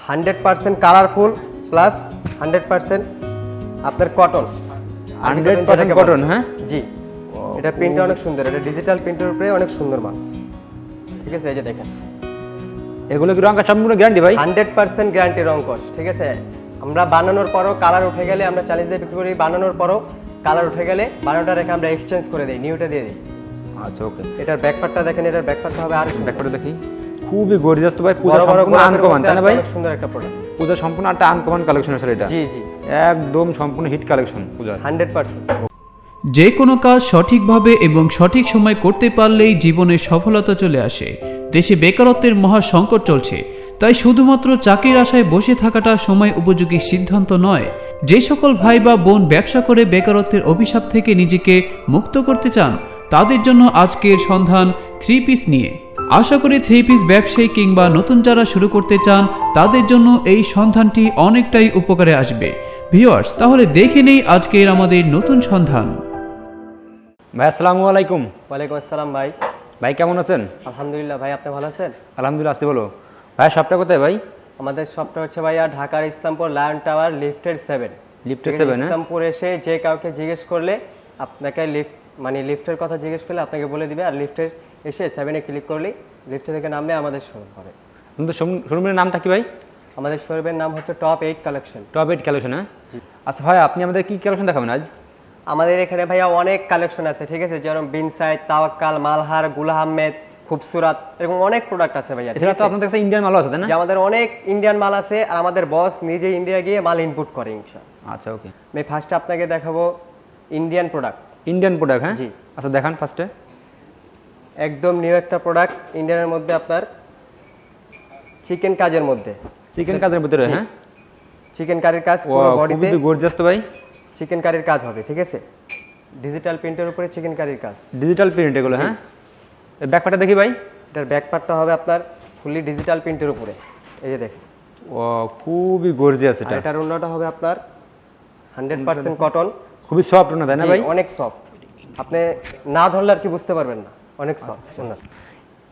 100% colourful plus 100% আপনার cotton. 100% cotton. হ্যাঁ জি, এটা প্রিন্টটা অনেক সুন্দর, এটা ডিজিটাল প্রিন্টের উপরে অনেক সুন্দর মাল। ঠিক আছে, এই যে দেখেন, এগুলো কি রং কাজ সম্পূর্ণ গ্যারান্টি ভাই? 100% গ্যারান্টি রং কস। ঠিক আছে, আমরা বানানোর পরও কালার উঠে গেলে আমরা চ্যালেঞ্জ দিয়ে বিক্রি করি, বানানোর পরও কালার উঠে গেলে বানানোটা রেখে আমরা এক্সচেঞ্জ করে দিই, নিউটা দিয়ে দিই। আচ্ছা ওকে। এটার ব্যাকপার্টটা দেখেন, এটার ব্যাকপার্টটা হবে আর ব্যাকপার্টটা দেখি, খুবই গর্জিয়াস তো ভাই, পুরো বড় বড় সম্পূর্ণ আনকমন তাই না ভাই? অনেক সুন্দর একটা প্রোডাক্ট। পূজা সম্পূর্ণ একটা আনকমন কালেকশন আছে এটা। জি জি, একদম সম্পূর্ণ হিট কালেকশন পূজা 100%। যে কোনো কাজ সঠিকভাবে এবং সঠিক সময় করতে পারলেই জীবনে সফলতা চলে আসে। দেশে বেকারত্বের মহা সংকট চলছে, তাই শুধুমাত্র চাকরির আশায় বসে থাকাটা সময় উপযোগী সিদ্ধান্ত নয়। যে সকল ভাই বা বোন ব্যবসা করে বেকারত্বের অভিশাপ থেকে নিজেকে মুক্ত করতে চান, তাদের জন্য আজকের সন্ধান 3 পিস নিয়ে। আশা করি 3 পিস ব্যবসায়ী কিংবা নতুন যারা শুরু করতে চান তাদের জন্য এই সন্ধানটি অনেকটাই উপকারে আসবে। ভিউয়ার্স, তাহলে দেখে নেই আজকের আমাদের নতুন সন্ধান। ভাই আসসালামু আলাইকুম। ওয়ালাইকুম আসসালাম ভাই। ভাই কেমন আছেন? আলহামদুলিল্লাহ ভাই, আপনি ভালো আছেন? আলহামদুলিল্লাহ আছি। বলো ভাই, শপটা কোথায় ভাই? আমাদের শপটা হচ্ছে ভাইয়া ঢাকার ইসলামপুর লায়ন টাওয়ার লিফটের 7। লিফটের 7। ইসলামপুর এসে যে কাউকে জিজ্ঞেস করলে আপনাকে লিফটের কথা জিজ্ঞেস করলে আপনাকে বলে দিবে, আর লিফটের এসে 7-এ ক্লিক করলে লিফটে থেকে নামলে আমাদের শোরুম হবে। কিন্তু শোরুমের নামটা কি ভাই? আমাদের শোরুমের নাম হচ্ছে টপ 8 কালেকশন। Top 8 collection. হ্যাঁ আচ্ছা ভাই, আপনি আমাদের কি কালেকশন দেখাবেন আজ? আমাদের এখানে ভাইয়া অনেক কালেকশন আছে, ঠিক আছে, যেমন বিনসাইড, তাওয়াক্কাল, মালহার, গুল আহমেদ, খুবসুরাত, এরকম অনেক প্রোডাক্ট আছে ভাইয়া। এছাড়া তো আপনাদের কাছে ইন্ডিয়ান মালও আছে তাই না? যে আমাদের অনেক ইন্ডিয়ান মাল আছে, আর আমাদের বস নিজে ইন্ডিয়া গিয়ে মাল ইনপুট করে ইনশাআল্লাহ। আচ্ছা ওকে। আমি ফার্স্টে আপনাকে দেখাবো ইন্ডিয়ান প্রোডাক্ট। Indian product. হ্যাঁ জি। আচ্ছা দেখান ফার্স্টে। একদম নিউ একটা প্রোডাক্ট ইন্ডিয়ানের মধ্যে, আপনার চিকেন কাজের মধ্যে। চিকেন কাজের ভিতরে। হ্যাঁ চিকেন কারির কাজ পুরো বডিতে, খুবই গর্জিয়াস তো ভাই। চিকেন কারির কাজ হবে, ঠিক আছে, ডিজিটাল প্রিন্টের উপরে চিকেন কারির কাজ, ডিজিটাল প্রিন্ট এগুলো। হ্যাঁ এই ব্যাকপার্টটা দেখি ভাই। এটার ব্যাকপার্টটা হবে আপনার ফুললি ডিজিটাল প্রিন্টের উপরে, এই যে দেখেন। ও খুবই গর্জিয়াস এটা। এটার ওন্নাটা হবে আপনার 100% কটন। খুবই সফট না তাই না ভাই? অনেক সফট, আপনি না ধরলে আর কি বুঝতে পারবেন না, অনেক সফট ওন্না।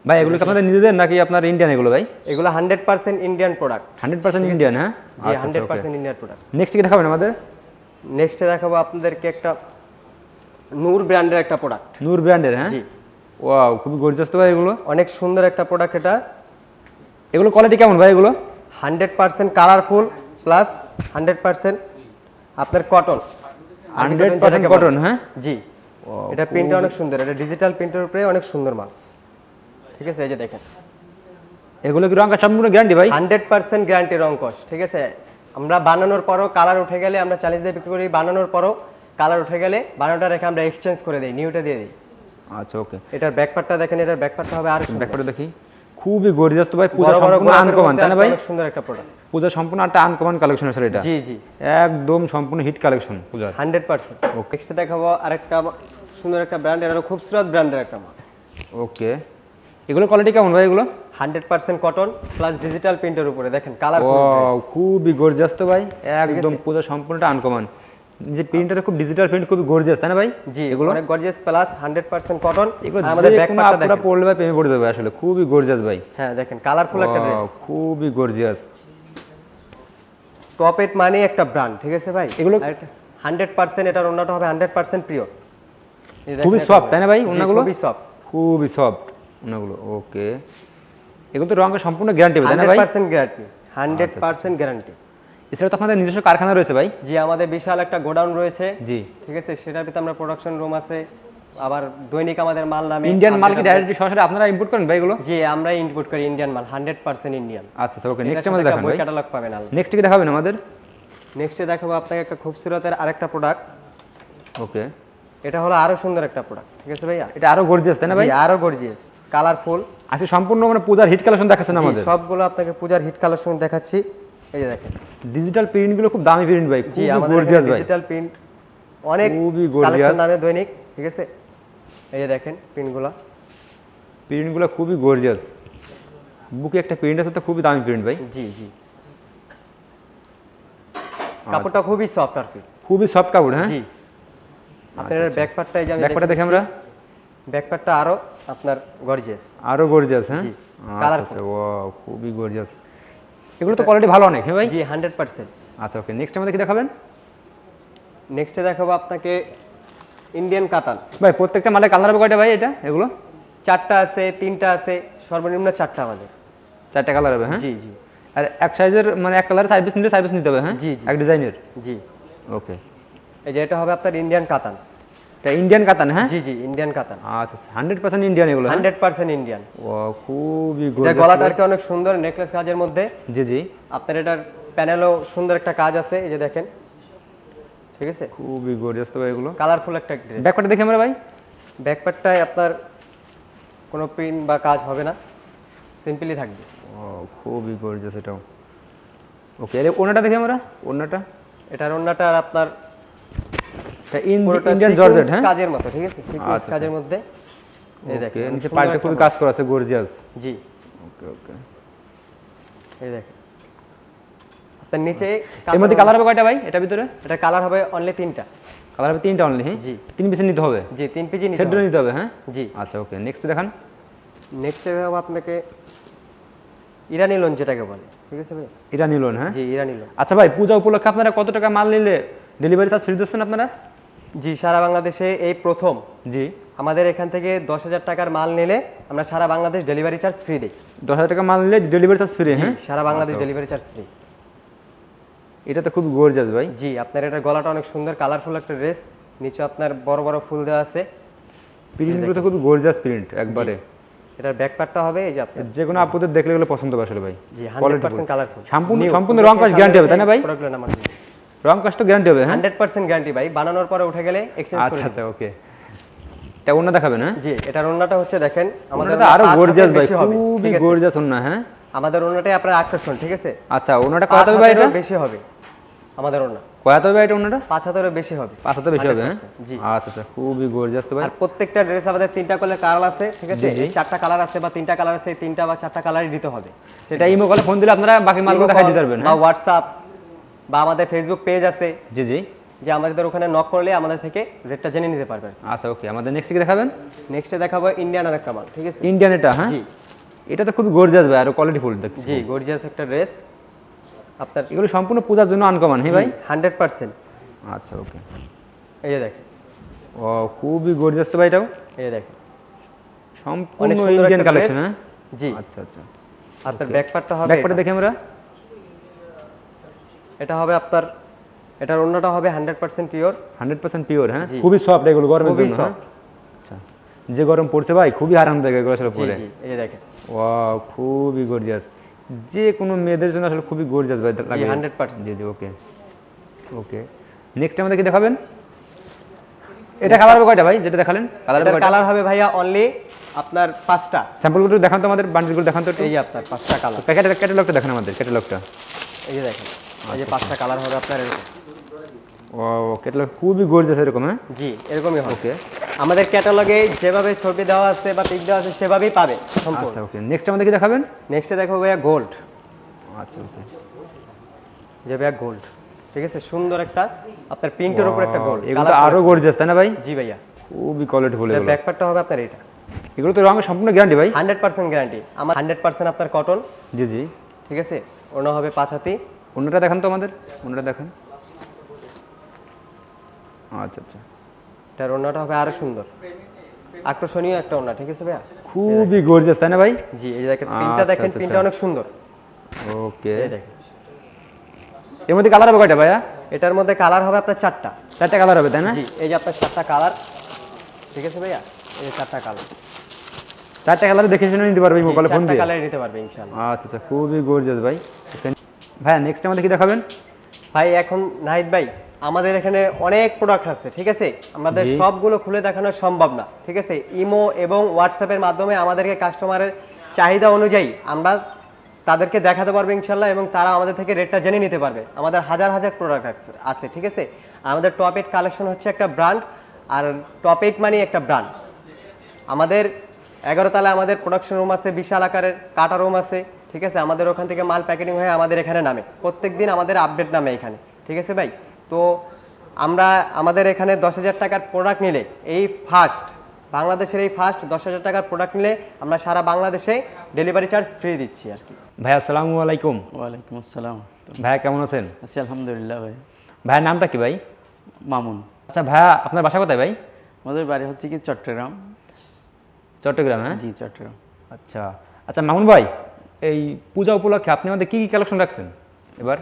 ভাই এগুলো কি আপনাদের নিজেদের নাকি আপনার ইন্ডিয়ান এগুলো ভাই? এগুলো 100% ইন্ডিয়ান প্রোডাক্ট। 100% ইন্ডিয়ান। হ্যাঁ জি, 100% ইন্ডিয়ান প্রোডাক্ট। নেক্সট কি দেখাবেন আমাদের? নেক্সটে দেখাবো আপনাদেরকে একটা নূর ব্র্যান্ডের একটা প্রোডাক্ট। নূর ব্র্যান্ডের। হ্যাঁ জি, ওয়াও খুবই গর্জিয়াস তো ভাই এগুলো। অনেক সুন্দর একটা প্রোডাক্ট এটা। এগুলো কোয়ালিটি কেমন ভাই এগুলো? 100% কালারফুল প্লাস 100% আপনার কটন। 100% কটন। হ্যাঁ জি, এটা প্রিন্টটা অনেক সুন্দর, এটা ডিজিটাল প্রিন্টের উপরে অনেক সুন্দর মাল। ঠিক আছে, এই যে দেখেন, এগুলো কি রং কাজ সম্পূর্ণ গ্যারান্টি ভাই? 100% গ্যারান্টি রং কস। ঠিক আছে, আমরা বানানোর পরও কালার উঠে গেলে আমরা চ্যালেঞ্জ দিয়ে বিক্রি করি, বানানোর পরও কালার উঠে গেলে বানানোটা রেখে আমরা এক্সচেঞ্জ করে দিই, নিউটা দিয়ে দিই। আচ্ছা ওকে। এটার ব্যাকপার্টটা দেখেন, এটার ব্যাকপার্টটা হবে আর ব্যাকপার্টটা দেখি, খুবই গর্জিয়াস তো ভাই, পূজা বড় বড় সম্পূর্ণ আনকমন তাই না ভাই? অনেক সুন্দর একটা প্রোডাক্ট। পূজা সম্পূর্ণ একটা আনকমন কালেকশন আছে এটা। জি জি, একদম সম্পূর্ণ হিট কালেকশন পূজা 100%। নেক্সট দেখাবো আরেকটা সুন্দর একটা ব্র্যান্ড, এটা খুবসুরত ব্র্যান্ডের একটা মাল। ওকে। এগুলো কোয়ালিটি কেমন ভাই এগুলো? 100% কটন প্লাস ডিজিটাল প্রিন্টের উপরে, দেখেন কালার খুবই গর্জিয়াস তো ভাই, একদম পূজা সম্পূর্ণটা আনকমন। যে প্রিন্টটা খুব ডিজিটাল প্রিন্ট, খুবই গর্জিয়াস তাই না ভাই? জি, এগুলো অনেক গর্জিয়াস প্লাস 100% কটন। আমাদের ব্যাকপার্টটা পুরো পরলে ভাই প্রেমে পড়ে যাবে আসলে, খুবই গর্জিয়াস ভাই। হ্যাঁ দেখেন, কালারফুল একটা ড্রেস, খুবই গর্জিয়াস। টপ 8 মানে একটা ব্র্যান্ড, ঠিক আছে ভাই। এগুলো 100% এটার ওন্নাটা হবে 100% পিওর। খুবই সফট তাই না ভাই ওন্নাগুলো? খুবই সফট, খুবই সফট ওন্নাগুলো। ওকে, এগুলো তো রঙের সম্পূর্ণ গ্যারান্টি তাই না ভাই? 100% গ্যারান্টি, 100% গ্যারান্টি। এছাড়া তো আপনাদের নিজস্ব কারখানা রয়েছে ভাই? জি, আমাদের বিশাল একটা গোডাউন রয়েছে। জি, ঠিক আছে, সেটার ভিতরে আমরা প্রোডাকশন রুম আছে, আবার দৈনিক আমাদের মাল নামে। ইন্ডিয়ান মাল কি ডাইরেক্টলি সরাসরি আপনারা ইম্পোর্ট করেন ভাই এগুলো? জি, আমরা ইম্পোর্ট করি ইন্ডিয়ান মাল, 100% ইন্ডিয়ান। আচ্ছা ওকে। নেক্সট আমাদের দেখাবেন বই ভাই। ক্যাটালগ পাবেন আলাদা। নেক্সট কি দেখাবেন আমাদের? নেক্সটে দেখাবো আপনাকে একটা খুবসুরতের আরেকটা প্রোডাক্ট। ওকে, এটা হলো আরো সুন্দর একটা প্রোডাক্ট, ঠিক আছে ভাইয়া। এটা আরো গর্জিয়াস তাই না ভাই? জি, আরো গর্জিয়াস, কালারফুল। আচ্ছা সম্পূর্ণ মানে পূজার হিট কালেকশন দেখাচ্ছেন আমাদের। সবগুলো আপনাকে পূজার হিট কালেকশন দেখাচ্ছি, এই যে দেখেন। ডিজিটাল প্রিন্ট গুলো খুব দামি প্রিন্ট ভাই, জি, খুব আমাদের গর্জিয়াস ভাই। ডিজিটাল প্রিন্ট অনেক খুবই গর্জিয়াস কালেকশন নামে দৈনিক, ঠিক আছে, এই যে দেখেন প্রিন্টগুলো। প্রিন্টগুলো খুবই গর্জিয়াস। বুকে একটা প্রিন্ট আছে তো খুবই দামি প্রিন্ট ভাই। জি জি, কাপড়টা খুবই সফট আর কি, খুবই সফট কাপড়। হ্যাঁ জি, আপনার ব্যাকপার্টটা এই যে আমি ব্যাকপার্টটা দেখি আমরা। ব্যাকপার্টটা আরো আপনার গর্জিয়াস, আরো গর্জিয়াস। হ্যাঁ জি, আচ্ছা ওয়াও খুবই গর্জিয়াস। এগুলো তো কোয়ালিটি ভালো অনেক, হ্যাঁ ভাই? জি 100%। আচ্ছা ওকে, নেক্সট আমাদের কি দেখাবেন? নেক্সটে দেখাবো আপনাকে ইন্ডিয়ান কাতান। ভাই প্রত্যেকটা মালে কালার হবে কয়টা ভাই এটা এগুলো? 4টা আছে, 3টা আছে, সর্বনিম্ন 4টা আমাদের। 4টা কালার হবে, হ্যাঁ? জি জি আর এক সাইজের মানে এক কালার সার্ভিস নিতে হবে, হ্যাঁ? জি, জি। এক ডিজাইনের। জি। ওকে, এই যে এটা হবে আপনার ইন্ডিয়ান কাতান। এটা ইন্ডিয়ান কাতান, হ্যাঁ? জি জি ইন্ডিয়ান কাতান। আচ্ছা 100% ইন্ডিয়ান এগুলো, হ্যাঁ? 100% ইন্ডিয়ান। ও খুবই এটা গর্জিয়াস। গলাটা আর কি অনেক সুন্দর, নেকলেস কাজের মধ্যে। জি জি, আপনার এটার প্যানেলও সুন্দর একটা কাজ আছে, এই যে দেখেন, ঠিক আছে, খুবই গর্জিয়াস তো ভাই এগুলো। কালারফুল একটা ড্রেস। ব্যাকপার্টটা দেখি আমরা ভাই। ব্যাকপ্যাকটায় আপনার কোনো প্রিন্ট বা কাজ হবে না, সিম্পলি থাকবে। ও খুবই গর্জিয়াস এটাও। ওকে, এর ওনাটা দেখি আমরা, ওনাটা। এটার ওন্নাটা আর আপনার এটা পুরোটা ইন্ডিয়ান sequence জর্জেট, হ্যাঁ? কাজের মতো, ঠিক আছে, সিকোয়েন্স আচ্ছা, কাজের মধ্যে। এই ওকে, দেখেন নিচে সুন্দর পাল্টে একটা খুবই বল। কাজ করা আছে, গর্জিয়াস। জি ওকে ওকে। এই দেখেন আপনার নিচে এর মধ্যে কালার হবে কয়টা ভাই এটার ভিতরে? এটা কালার হবে অনলি 3টা। কালার হবে 3টা অনলি, হ্যাঁ? জি। 3 পিস নিতে হবে, জি 3 পিজি নিতে সেট হবে। নিতে হবে, হ্যাঁ? জি। আচ্ছা ওকে, নেক্সট দেখান। নেক্সট দেখাবো আপনাকে ইরানি লোন, যেটাকে বলে, ঠিক আছে ভাই? ইরানি লোন, হ্যাঁ? জি ইরানি লোন। আচ্ছা ভাই, পূজা উপলক্ষে আপনারা কত টাকা মাল নিলে ডেলিভারি চার্জ ফ্রি দিচ্ছেন আপনারা? জি সারা বাংলাদেশে এই প্রথম জি। আমাদের এখান থেকে 10,000 টাকার মাল নিলে আমরা সারা বাংলাদেশ ডেলিভারি চার্জ ফ্রি দিই। 10,000 টাকা মাল নিলে ডেলিভারি চার্জ ফ্রি, জি হ্যাঁ? সারা বাংলাদেশ আচ্ছা, ডেলিভারি চার্জ ফ্রি। এটা তো খুব গর্জিয়াস ভাই। জি আপনার এটা গলাটা অনেক সুন্দর, কালারফুল একটা ড্রেস, নিচে আপনার বড় বড় ফুল দেওয়া আছে। প্রিন্টগুলো তো খুব গর্জিয়াস প্রিন্ট একবারে। এটার ব্যাকপার্টটা হবে এই যে আপনার। যে কোনো আপুদের দেখলে এগুলো পছন্দ হবে আসলে ভাই। জি Quality 100% কালারফুল, সম্পূর্ণ রং কাজ গ্যারান্টি হবে, তাই না ভাই? প্রোডাক্টগুলো নামার রং কাজ তো গ্যারান্টি হবে, হ্যাঁ? 100% গ্যারান্টি ভাই, বানানোর পরে উঠে গেলে এক্সচেঞ্জ করে আচ্ছা দিই। আচ্ছা ওকে। এটা ওন্না দেখাবেন, হ্যাঁ? জি এটার ওন্নাটা হচ্ছে দেখেন আমাদের ওন্নাটা আরো পাঁচ হাতের গর্জিয়াস ভাই, বেশি হবে, খুবই ঠিক আছে? গর্জিয়াস ওন্না, হ্যাঁ? আমাদের ওন্নাটাই আপনার আকর্ষণ, ঠিক আছে? আচ্ছা ওন্নাটা কত 5 হবে ভাই এটা? হাতেরও বেশি হবে আমাদের ওন্না, কত হবে এটা ওন্নাটা? 5 হাতেরও বেশি হবে। 5 হাতে বেশি হবে, হ্যাঁ? 100% জি। আচ্ছা আচ্ছা, খুবই গর্জিয়াস তো ভাই। আর প্রত্যেকটা ড্রেস আমাদের 3টা করে কালার আছে, ঠিক আছে? এই 4টা কালার আছে বা 3টা কালার আছে, 3টা বা 4টা কালারই দিতে হবে। এটা ইমো কলে ফোন দিলে আপনারা বাকি মালগুলো দেখাই দিতে পারবেন, বা হ্যাঁ? হোয়াটসঅ্যাপ বা আমাদের ফেসবুক পেজ আছে, জি জি। যে আমাদের ওখানে নক করলে আমাদের থেকে রেটটা জেনে নিতে পারবেন। আচ্ছা ওকে, আমাদের নেক্সট কি দেখাবেন? নেক্সটে দেখাবো ইন্ডিয়ান আরেকটা মাল, ঠিক আছে? ইন্ডিয়ান এটা, হ্যাঁ? জি এটা তো খুবই গর্জিয়াস ভাই, আর কোয়ালিটি ফুল দেখছি। জি গর্জিয়াস একটা ড্রেস আপনার। এগুলো সম্পূর্ণ পূজার জন্য আনকমন, হ্যাঁ ভাই? 100%। আচ্ছা ওকে। এই যে দেখেন, ও খুবই গর্জিয়াস তো ভাই এটাও। এই যে দেখেন সম্পূর্ণ অনেক সুন্দর ইন্ডিয়ান একটা কালেকশন, dress। হ্যাঁ? জি আচ্ছা আচ্ছা। আপনার ব্যাকপার্টটা হবে ব্যাকপার্টে এটা। দেখি আমরা। এটা হবে আপনার, এটার অন্যটা হবে 100% পিওর। 100% পিওর, হ্যাঁ? জি। খুবই সফট এগুলো গরমের খুবই জন্য, হ্যাঁ? soft। আচ্ছা, যে গরম পড়ছে ভাই খুবই আরামদায়ক এগুলো আসলে জি পরে। জি এই যে দেখেন, ওয়াও খুবই গর্জিয়াস, যে কোনো মেয়েদের জন্য আসলে খুবই গর্জিয়াস ভাই লাগে। 100%। জি জি ওকে ওকে। নেক্সট আমাদের কি দেখাবেন? এটা কালার হবে কয়টা ভাই যেটা দেখালেন? কালার হবে এটার কয়টা? কালার হবে ভাইয়া অনলি আপনার 5টা। স্যাম্পলগুলো একটু দেখান তো, আমাদের বান্ডিলগুলো দেখান তো একটু। এই যে আপনার 5টা কালার, ক্যাটালগটা দেখান আমাদের, ক্যাটালগটা। এই যে দেখেন, এই যে 5টা কালার হবে আপনার এরকম। ওয়াও ক্যাটালগ খুবই গর্জিয়াস এরকম, হ্যাঁ? জি এরকমই হবে। ওকে আমাদের ক্যাটালগে যেভাবে ছবি দেওয়া আছে বা পিক দেওয়া আছে সেভাবেই পাবে সম্পূর্ণ। আচ্ছা ওকে। নেক্সট আমাদের কি দেখাবেন? নেক্সটে দেখো ভাইয়া গোল্ড, আচ্ছা ওকে। যে ভাইয়া গোল্ড, ঠিক আছে? সুন্দর একটা আপনার প্রিন্টের উপর একটা গোল্ড, এগুলো তো আরো গর্জিয়াস তাই না ভাই? জি ভাইয়া। খুবই কোয়ালিটি ফুল এগুলো। ব্যাকপার্টটা হবে আপনার এটা। এগুলো তো রঙের সম্পূর্ণ গ্যারান্টি ভাই? 100% গ্যারান্টি, আমার 100% আপনার কটন, জি জি। ঠিক আছে? ওনা হবে 5 হাতি। অন্যটা দেখান তো আমাদের, অন্যটা দেখান। আচ্ছা আচ্ছা, এটার ওনাটা হবে আরো সুন্দর, আকর্ষণীয় একটা ওনা, ঠিক আছে ভাইয়া? খুবই গর্জিয়াস তাই না ভাই? জি এই যে দেখেন প্রিন্টটা, আচ্ছা, দেখেন আচ্ছা, প্রিন্টটা আচ্ছা। অনেক সুন্দর। ওকে। এই দেখেন এর মধ্যে কালার হবে কয়টা ভাইয়া? এটার মধ্যে কালার হবে আপনার 4টা। 4টা কালার হবে তাই না? জি এই যে আপনার 4টা কালার, ঠিক আছে ভাইয়া? এই যে 4টা কালার, 4টা কালার দেখে শুনে নিতে পারবে মোবাইলে ফোন 4টা দিয়ে? কালার নিতে পারবে ইনশাআল্লাহ। আচ্ছা আচ্ছা, খুবই গর্জিয়াস ভাই। ভাইয়া নেক্সট আমাদের কি দেখাবেন? ভাই এখন নাহিদ ভাই আমাদের এখানে অনেক প্রোডাক্ট আছে, ঠিক আছে? আমাদের জি। সবগুলো খুলে দেখানো সম্ভব না, ঠিক আছে? ইমো এবং হোয়াটসঅ্যাপের মাধ্যমে আমাদেরকে কাস্টমারের চাহিদা অনুযায়ী আমরা তাদেরকে দেখাতে পারবো ইনশাল্লাহ, এবং তারা আমাদের থেকে রেটটা জেনে নিতে পারবে। আমাদের হাজার হাজার প্রোডাক্ট আছে, ঠিক আছে? আমাদের টপ 8 কালেকশন হচ্ছে একটা ব্র্যান্ড, আর টপ 8 মানে একটা ব্র্যান্ড। আমাদের 11 তলায় আমাদের প্রোডাকশন রুম আছে, বিশাল আকারের কাটা রুম আছে, ঠিক আছে? আমাদের ওখান থেকে মাল প্যাকেটিং হয়ে আমাদের এখানে নামে, প্রত্যেকদিন আমাদের আপডেট নামে এখানে, ঠিক আছে ভাই? তো আমরা আমাদের এখানে 10,000 টাকার প্রোডাক্ট নিলে এই ফার্স্ট বাংলাদেশের এই ফার্স্ট 10,000 টাকার প্রোডাক্ট নিলে আমরা সারা বাংলাদেশে ডেলিভারি চার্জ ফ্রি দিচ্ছি আর কি। ভাই আসসালামু আলাইকুম। ওয়ালাইকুম আসসালাম। ভাইয়া কেমন আছেন? আছি আলহামদুলিল্লাহ ভাই। ভাইয়ের নামটা কি ভাই? মামুন। আচ্ছা ভাইয়া, আপনার বাসা কোথায় ভাই? আমাদের বাড়ি হচ্ছে কি চট্টগ্রাম। চট্টগ্রাম, হ্যাঁ? জি চট্টগ্রাম। আচ্ছা আচ্ছা মামুন ভাই, এই পূজা উপলক্ষে আপনি আমাদের কি কি কালেকশন রাখছেন এবার?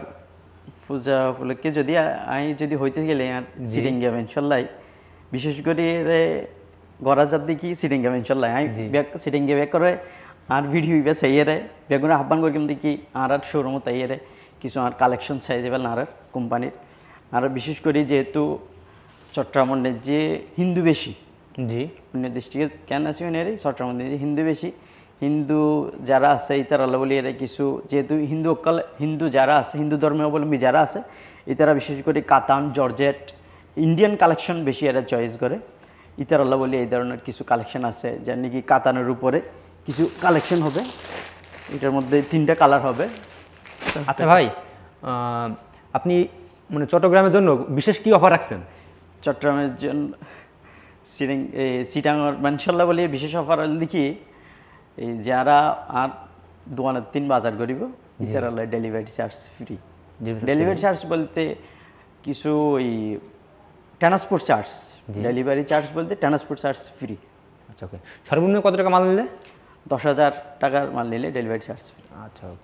পূজা উপলক্ষে যদি আমি যদি হইতে গেলে আর সিটিং গেম ইনশাল্লাহ, বিশেষ করে গড়া যাত দেখি সিটিং গেম ইনশাল্লাহ আমি সিটিং গেম করে আর ভিডিও ইবে চাইয়ে বেগুন আহ্বান করি কিন্তু কি আর শোরুমও তাইয়ে কিছু আর কালেকশন চাই যাবে আর কোম্পানির। আর বিশেষ করে যেহেতু চট্টগ্রামের যে হিন্দু বেশি, জি, অন্য ডিস্ট্রিক্টে কেন আছে মানে চট্টগ্রাম যে হিন্দু বেশি, হিন্দু যারা আছে ইতার আল্লাহ বলি এরা কিছু যেহেতু হিন্দু যারা আছে, হিন্দু ধর্মাবলম্বী যারা আছে ইতারা বিশেষ করে কাতান জর্জেট ইন্ডিয়ান কালেকশন বেশি এরা চয়েস করে। ইতার আল্লাহ বলি এই ধরনের কিছু কালেকশন আছে যার নাকি কাতানের উপরে কিছু কালেকশন হবে, এটার মধ্যে 3টা কালার হবে। আচ্ছা ভাই, আপনি মানে চট্টগ্রামের জন্য বিশেষ কি অফার রাখছেন? চট্টগ্রামের জন্য সিটাঙর মানসাল্লাহ বলি বিশেষ অফার লিখি এই যারা আর দোকানের 3 বাজার করিব ইতার আল্লাহ delivery charge free. Delivery charge বলতে কিছু ওই ট্রান্সপোর্ট চার্জ, ডেলিভারি চার্জ বলতে ট্রান্সপোর্ট চার্জ ফ্রি। আচ্ছা ওকে, সর্বনিম্ন কত টাকা মাল নিলে? 10,000 টাকার মাল নিলে ডেলিভারি চার্জ। আচ্ছা ওকে।